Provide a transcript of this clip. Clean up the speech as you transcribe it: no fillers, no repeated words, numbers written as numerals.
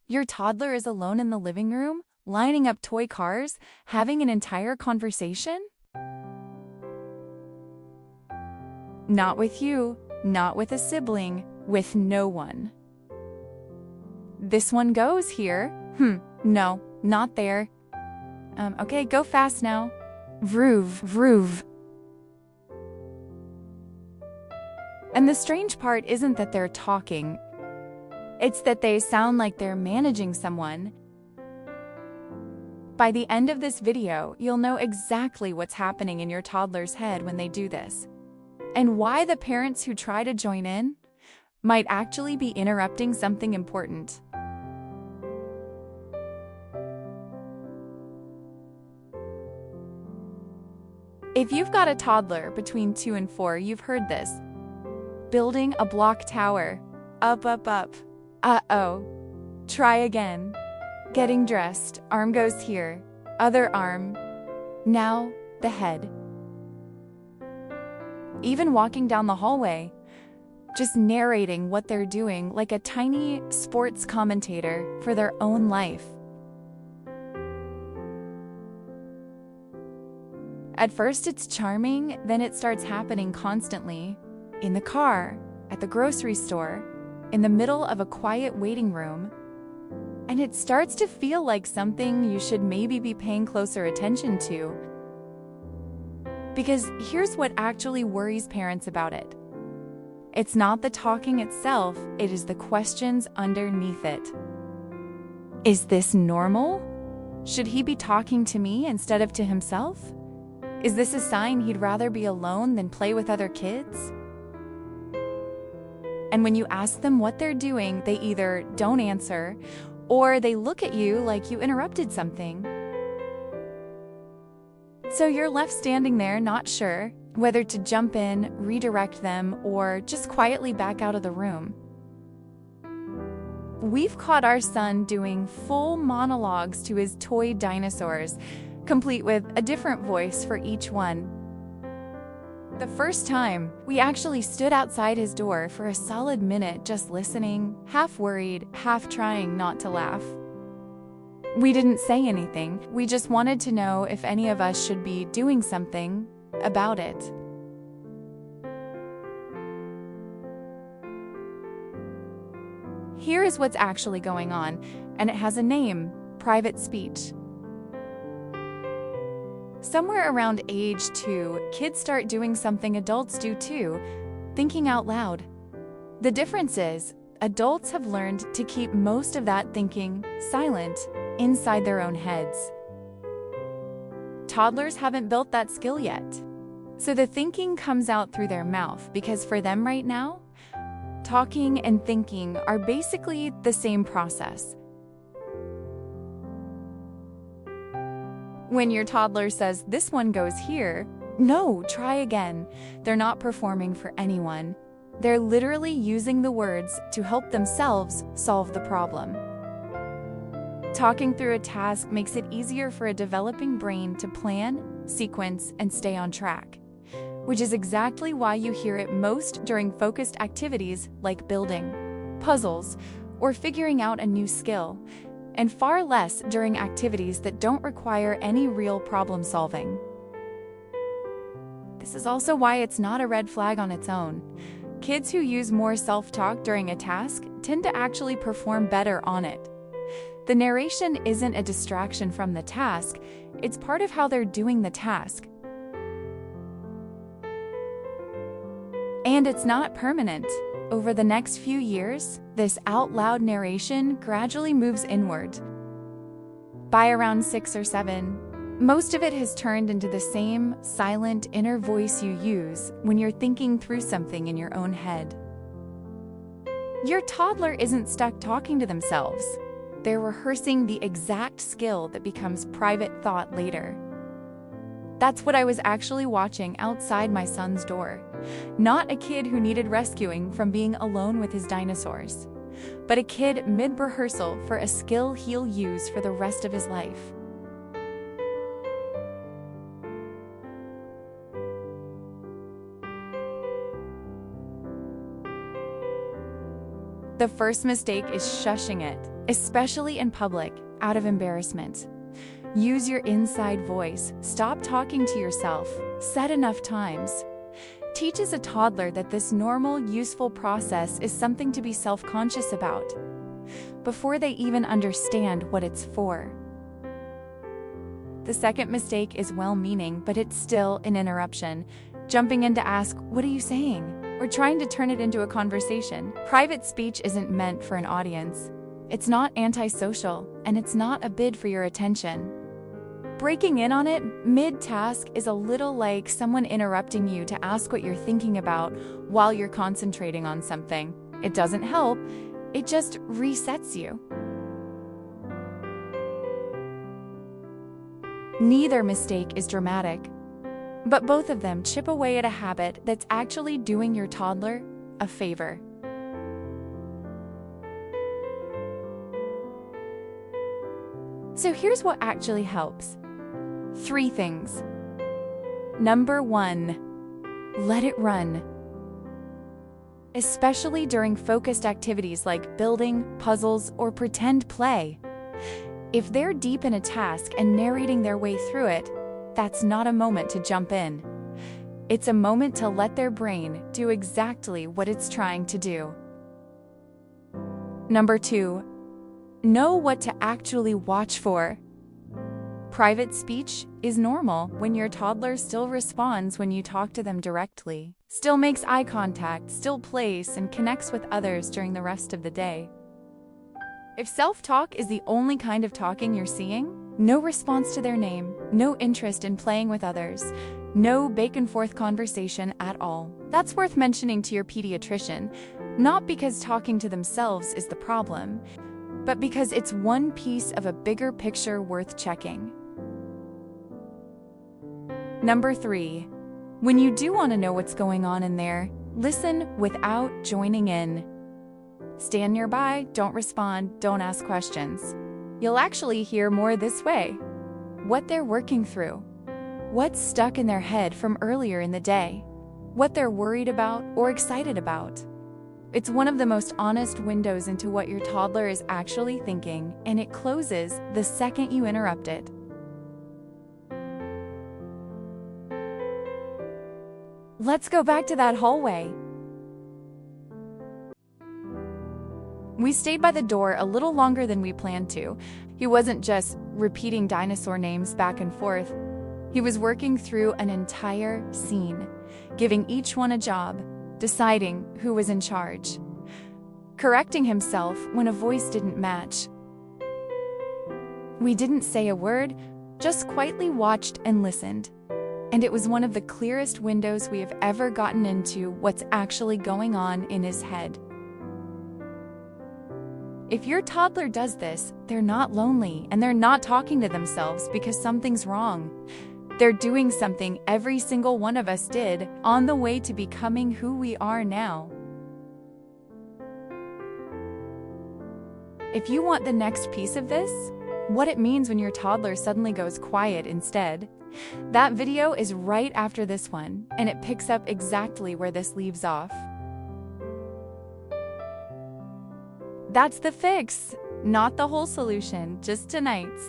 Your toddler is alone in the living room, lining up toy cars, having an entire conversation? Not with you, not with a sibling, with no one. This one goes here. No, not there. Okay, go fast now. Vroov, vroov. And the strange part isn't that they're talking. It's that they sound like they're managing someone. By the end of this video, you'll know exactly what's happening in your toddler's head when they do this, and why the parents who try to join in might actually be interrupting something important. If you've got a toddler between 2 and 4, you've heard this. Building a block tower. Up, up, up. Uh-oh. Try again. Getting dressed. Arm goes here. Other arm. Now, the head. Even walking down the hallway. Just narrating what they're doing like a tiny sports commentator for their own life. At first it's charming, then it starts happening constantly. In the car, at the grocery store, in the middle of a quiet waiting room. And it starts to feel like something you should maybe be paying closer attention to. Because here's what actually worries parents about it. It's not the talking itself, it is the questions underneath it. Is this normal? Should he be talking to me instead of to himself? Is this a sign he'd rather be alone than play with other kids? And when you ask them what they're doing, they either don't answer, or they look at you like you interrupted something. So you're left standing there, not sure whether to jump in, redirect them, or just quietly back out of the room. We've caught our son doing full monologues to his toy dinosaurs, complete with a different voice for each one. The first time, we actually stood outside his door for a solid minute just listening, half worried, half trying not to laugh. We didn't say anything, we just wanted to know if any of us should be doing something about it. Here is what's actually going on, and it has a name: private speech. Somewhere around age 2, kids start doing something adults do too, thinking out loud. The difference is, adults have learned to keep most of that thinking silent inside their own heads. Toddlers haven't built that skill yet. So the thinking comes out through their mouth because for them right now, talking and thinking are basically the same process. When your toddler says, "This one goes here," no, try again. They're not performing for anyone. They're literally using the words to help themselves solve the problem. Talking through a task makes it easier for a developing brain to plan, sequence, and stay on track, which is exactly why you hear it most during focused activities like building, puzzles, or figuring out a new skill, and far less during activities that don't require any real problem solving. This is also why it's not a red flag on its own. Kids who use more self-talk during a task tend to actually perform better on it. The narration isn't a distraction from the task, it's part of how they're doing the task. And it's not permanent. Over the next few years, this out-loud narration gradually moves inward. By around 6 or 7, most of it has turned into the same silent inner voice you use when you're thinking through something in your own head. Your toddler isn't stuck talking to themselves. They're rehearsing the exact skill that becomes private thought later. That's what I was actually watching outside my son's door. Not a kid who needed rescuing from being alone with his dinosaurs, but a kid mid-rehearsal for a skill he'll use for the rest of his life. The first mistake is shushing it. especially in public, out of embarrassment. Use your inside voice. Stop talking to yourself. Set enough times. Teaches a toddler that this normal, useful process is something to be self-conscious about, before they even understand what it's for. The second mistake is well-meaning, but it's still an interruption. Jumping in to ask, "What are you saying?" or trying to turn it into a conversation. Private speech isn't meant for an audience. It's not antisocial, and it's not a bid for your attention. Breaking in on it mid-task is a little like someone interrupting you to ask what you're thinking about while you're concentrating on something. It doesn't help, it just resets you. Neither mistake is dramatic, but both of them chip away at a habit that's actually doing your toddler a favor. So here's what actually helps. 3 things. Number 1, let it run. Especially during focused activities like building, puzzles, or pretend play. If they're deep in a task and narrating their way through it, that's not a moment to jump in. It's a moment to let their brain do exactly what it's trying to do. Number 2, know what to actually watch for. Private speech is normal when your toddler still responds when you talk to them directly, still makes eye contact, still plays, and connects with others during the rest of the day. If self-talk is the only kind of talking you're seeing, no response to their name, no interest in playing with others, no back-and-forth conversation at all, that's worth mentioning to your pediatrician, not because talking to themselves is the problem, but because it's one piece of a bigger picture worth checking. Number 3, when you do want to know what's going on in there, listen without joining in. Stand nearby, don't respond, don't ask questions. You'll actually hear more this way. What they're working through, what's stuck in their head from earlier in the day, what they're worried about or excited about. It's one of the most honest windows into what your toddler is actually thinking, and it closes the second you interrupt it. Let's go back to that hallway. We stayed by the door a little longer than we planned to. He wasn't just repeating dinosaur names back and forth. He was working through an entire scene, giving each one a job, deciding who was in charge, correcting himself when a voice didn't match. We didn't say a word, just quietly watched and listened. And it was one of the clearest windows we have ever gotten into what's actually going on in his head. If your toddler does this, they're not lonely and they're not talking to themselves because something's wrong. They're doing something every single one of us did on the way to becoming who we are now. If you want the next piece of this, what it means when your toddler suddenly goes quiet instead, that video is right after this one, and it picks up exactly where this leaves off. That's the fix, not the whole solution, just tonight's.